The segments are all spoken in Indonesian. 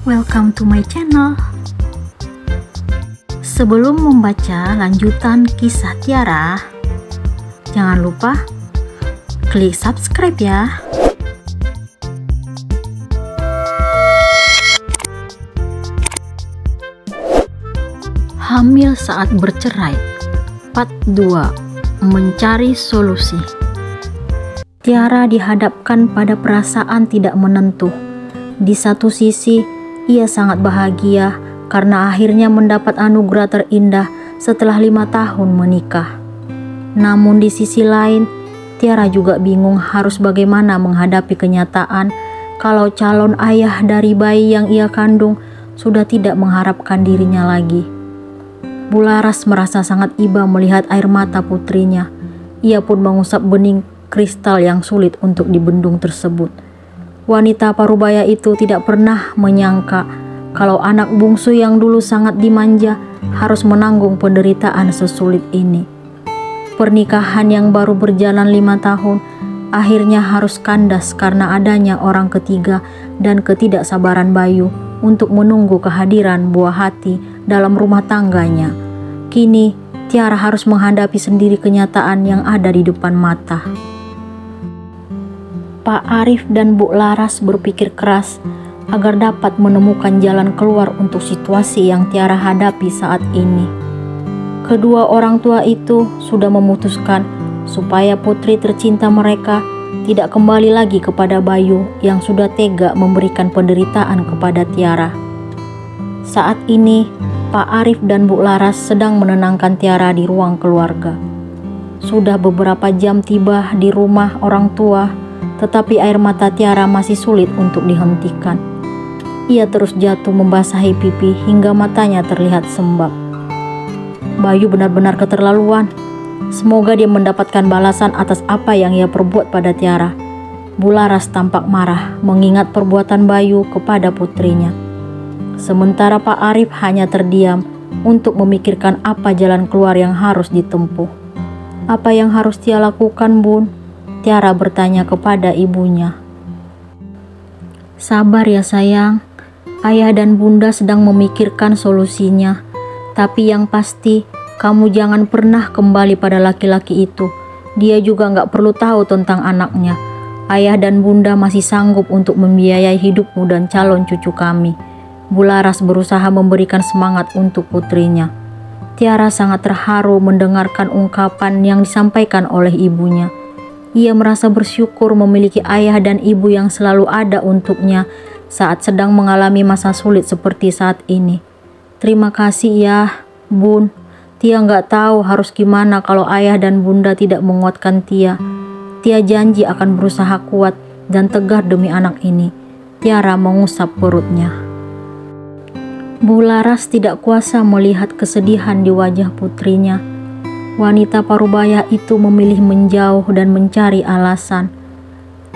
Welcome to my channel. Sebelum membaca lanjutan kisah Tiara, jangan lupa klik subscribe ya. Hamil saat bercerai, part 2, mencari solusi. Tiara dihadapkan pada perasaan tidak menentu. Di satu sisi, ia sangat bahagia karena akhirnya mendapat anugerah terindah setelah 5 tahun menikah. Namun di sisi lain, Tiara juga bingung harus bagaimana menghadapi kenyataan kalau calon ayah dari bayi yang ia kandung sudah tidak mengharapkan dirinya lagi. Bularas merasa sangat iba melihat air mata putrinya. Ia pun mengusap bening kristal yang sulit untuk dibendung tersebut. Wanita parubaya itu tidak pernah menyangka kalau anak bungsu yang dulu sangat dimanja harus menanggung penderitaan sesulit ini. Pernikahan yang baru berjalan 5 tahun akhirnya harus kandas karena adanya orang ketiga dan ketidaksabaran Bayu untuk menunggu kehadiran buah hati dalam rumah tangganya. Kini Tiara harus menghadapi sendiri kenyataan yang ada di depan mata. Pak Arif dan Bu Laras berpikir keras agar dapat menemukan jalan keluar untuk situasi yang Tiara hadapi saat ini. Kedua orang tua itu sudah memutuskan supaya putri tercinta mereka tidak kembali lagi kepada Bayu yang sudah tega memberikan penderitaan kepada Tiara. Saat ini, Pak Arif dan Bu Laras sedang menenangkan Tiara di ruang keluarga. Sudah beberapa jam tiba di rumah orang tua, tetapi air mata Tiara masih sulit untuk dihentikan. Ia terus jatuh membasahi pipi hingga matanya terlihat sembab. Bayu benar-benar keterlaluan. Semoga dia mendapatkan balasan atas apa yang ia perbuat pada Tiara. Bu Laras tampak marah mengingat perbuatan Bayu kepada putrinya. Sementara Pak Arif hanya terdiam untuk memikirkan apa jalan keluar yang harus ditempuh. Apa yang harus dia lakukan, Bun? Tiara bertanya kepada ibunya. Sabar ya sayang, ayah dan bunda sedang memikirkan solusinya. Tapi yang pasti, kamu jangan pernah kembali pada laki-laki itu. Dia juga gak perlu tahu tentang anaknya. Ayah dan bunda masih sanggup untuk membiayai hidupmu dan calon cucu kami. Bu Laras berusaha memberikan semangat untuk putrinya. Tiara sangat terharu mendengarkan ungkapan yang disampaikan oleh ibunya. Ia merasa bersyukur memiliki ayah dan ibu yang selalu ada untuknya saat sedang mengalami masa sulit seperti saat ini. Terima kasih ya, Bun. Tia nggak tahu harus gimana kalau ayah dan bunda tidak menguatkan Tia. Tia janji akan berusaha kuat dan tegar demi anak ini. Tiara mengusap perutnya. Bu Laras tidak kuasa melihat kesedihan di wajah putrinya. Wanita parubaya itu memilih menjauh dan mencari alasan.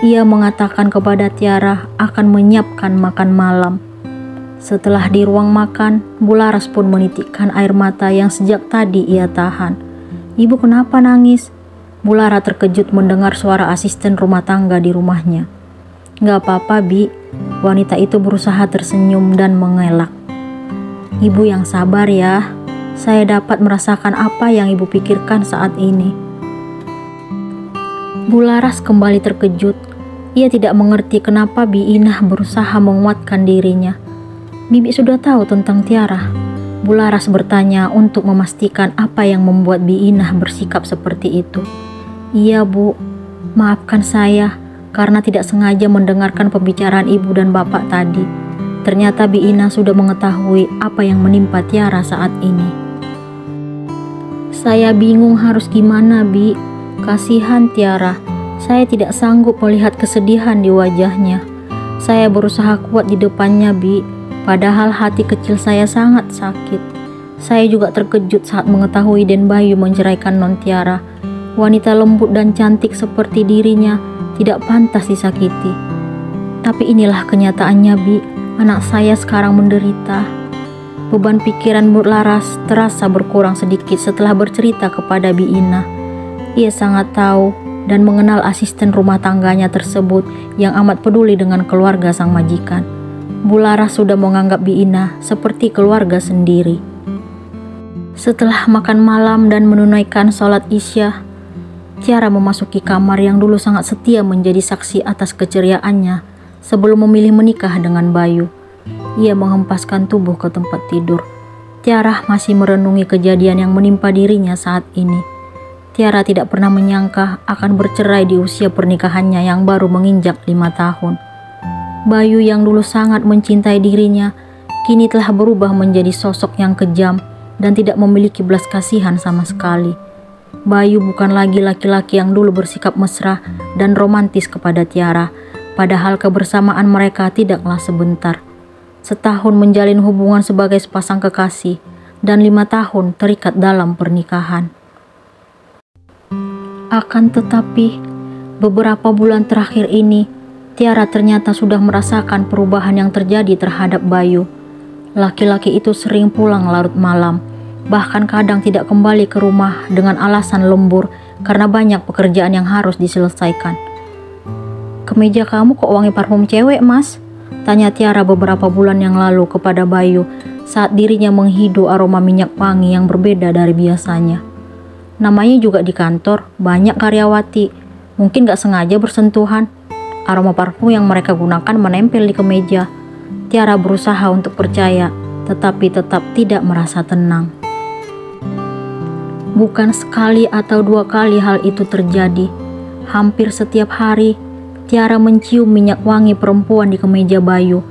Ia mengatakan kepada Tiara akan menyiapkan makan malam. Setelah di ruang makan, Bu Laras pun menitikkan air mata yang sejak tadi ia tahan. Ibu kenapa nangis? Bu Laras terkejut mendengar suara asisten rumah tangga di rumahnya. Gak apa-apa, Bi. Wanita itu berusaha tersenyum dan mengelak. Ibu yang sabar ya. Saya dapat merasakan apa yang ibu pikirkan saat ini. Bu Laras kembali terkejut. Ia tidak mengerti kenapa Bi Inah berusaha menguatkan dirinya. Bibi sudah tahu tentang Tiara. Bu Laras bertanya untuk memastikan apa yang membuat Bi Inah bersikap seperti itu. Iya Bu, maafkan saya karena tidak sengaja mendengarkan pembicaraan ibu dan bapak tadi. Ternyata Bi Inah sudah mengetahui apa yang menimpa Tiara saat ini. Saya bingung harus gimana, Bi. Kasihan Tiara. Saya tidak sanggup melihat kesedihan di wajahnya. Saya berusaha kuat di depannya, Bi. Padahal hati kecil saya sangat sakit. Saya juga terkejut saat mengetahui Den Bayu menceraikan Non Tiara. Wanita lembut dan cantik seperti dirinya tidak pantas disakiti. Tapi inilah kenyataannya, Bi. Anak saya sekarang menderita. Beban pikiran Bu Laras terasa berkurang sedikit setelah bercerita kepada Bi Inah. Ia sangat tahu dan mengenal asisten rumah tangganya tersebut yang amat peduli dengan keluarga sang majikan. Bu Laras sudah menganggap Biina seperti keluarga sendiri. Setelah makan malam dan menunaikan sholat Isya, Tiara memasuki kamar yang dulu sangat setia menjadi saksi atas keceriaannya sebelum memilih menikah dengan Bayu. Ia menghempaskan tubuh ke tempat tidur. Tiara masih merenungi kejadian yang menimpa dirinya saat ini. Tiara tidak pernah menyangka akan bercerai di usia pernikahannya yang baru menginjak 5 tahun. Bayu yang dulu sangat mencintai dirinya, kini telah berubah menjadi sosok yang kejam dan tidak memiliki belas kasihan sama sekali. Bayu bukan lagi laki-laki yang dulu bersikap mesra dan romantis kepada Tiara, padahal kebersamaan mereka tidaklah sebentar. Setahun menjalin hubungan sebagai sepasang kekasih dan 5 tahun terikat dalam pernikahan. Akan tetapi, beberapa bulan terakhir ini, Tiara ternyata sudah merasakan perubahan yang terjadi terhadap Bayu. Laki-laki itu sering pulang larut malam, bahkan kadang tidak kembali ke rumah dengan alasan lembur karena banyak pekerjaan yang harus diselesaikan. "Kemeja kamu kok wangi parfum cewek, Mas?" tanya Tiara beberapa bulan yang lalu kepada Bayu saat dirinya menghidu aroma minyak wangi yang berbeda dari biasanya. Namanya juga di kantor, banyak karyawati, mungkin gak sengaja bersentuhan. Aroma parfum yang mereka gunakan menempel di kemeja. Tiara berusaha untuk percaya, tetapi tetap tidak merasa tenang. Bukan sekali atau 2 kali hal itu terjadi. Hampir setiap hari, Tiara mencium minyak wangi perempuan di kemeja Bayu.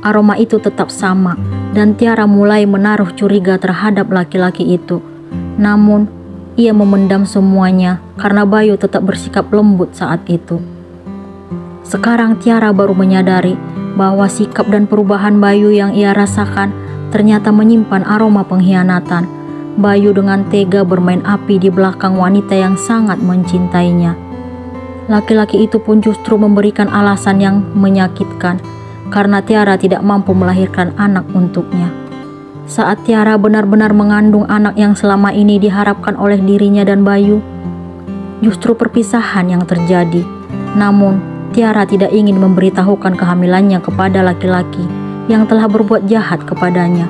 Aroma itu tetap sama, dan Tiara mulai menaruh curiga terhadap laki-laki itu. Namun, ia memendam semuanya karena Bayu tetap bersikap lembut saat itu. Sekarang Tiara baru menyadari bahwa sikap dan perubahan Bayu yang ia rasakan ternyata menyimpan aroma pengkhianatan. Bayu dengan tega bermain api di belakang wanita yang sangat mencintainya. Laki-laki itu pun justru memberikan alasan yang menyakitkan karena Tiara tidak mampu melahirkan anak untuknya. Saat Tiara benar-benar mengandung anak yang selama ini diharapkan oleh dirinya dan Bayu, justru perpisahan yang terjadi. Namun, Tiara tidak ingin memberitahukan kehamilannya kepada laki-laki yang telah berbuat jahat kepadanya.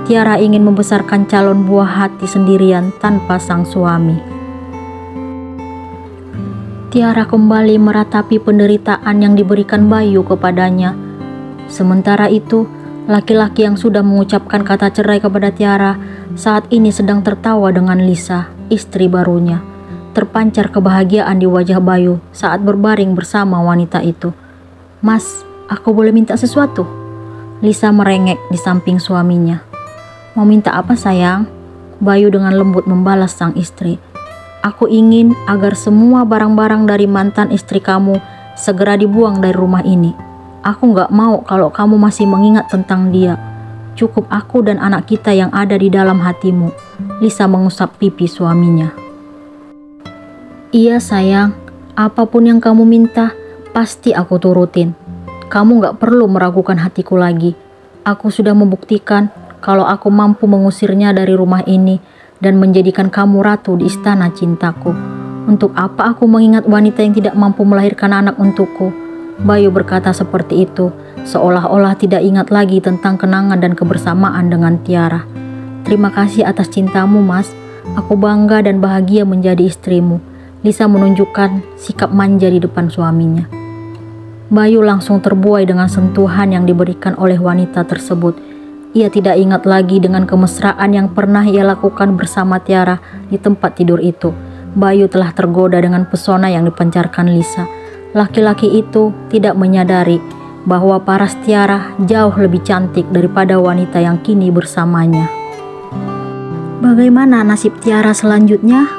Tiara ingin membesarkan calon buah hati sendirian tanpa sang suami. Tiara kembali meratapi penderitaan yang diberikan Bayu kepadanya. Sementara itu, laki-laki yang sudah mengucapkan kata cerai kepada Tiara saat ini sedang tertawa dengan Lisa, istri barunya. Terpancar kebahagiaan di wajah Bayu saat berbaring bersama wanita itu. "Mas, aku boleh minta sesuatu?" Lisa merengek di samping suaminya. "Mau minta apa, sayang?" Bayu dengan lembut membalas sang istri. "Aku ingin agar semua barang-barang dari mantan istri kamu segera dibuang dari rumah ini. Aku gak mau kalau kamu masih mengingat tentang dia. Cukup aku dan anak kita yang ada di dalam hatimu." Lisa mengusap pipi suaminya. "Iya sayang, apapun yang kamu minta, pasti aku turutin. Kamu gak perlu meragukan hatiku lagi. Aku sudah membuktikan kalau aku mampu mengusirnya dari rumah ini dan menjadikan kamu ratu di istana cintaku. Untuk apa aku mengingat wanita yang tidak mampu melahirkan anak untukku?" Bayu berkata seperti itu, seolah-olah tidak ingat lagi tentang kenangan dan kebersamaan dengan Tiara. "Terima kasih atas cintamu, Mas. Aku bangga dan bahagia menjadi istrimu." Lisa menunjukkan sikap manja di depan suaminya. Bayu langsung terbuai dengan sentuhan yang diberikan oleh wanita tersebut. Ia tidak ingat lagi dengan kemesraan yang pernah ia lakukan bersama Tiara di tempat tidur itu. Bayu telah tergoda dengan pesona yang dipancarkan Lisa. Laki-laki itu tidak menyadari bahwa paras Tiara jauh lebih cantik daripada wanita yang kini bersamanya. Bagaimana nasib Tiara selanjutnya?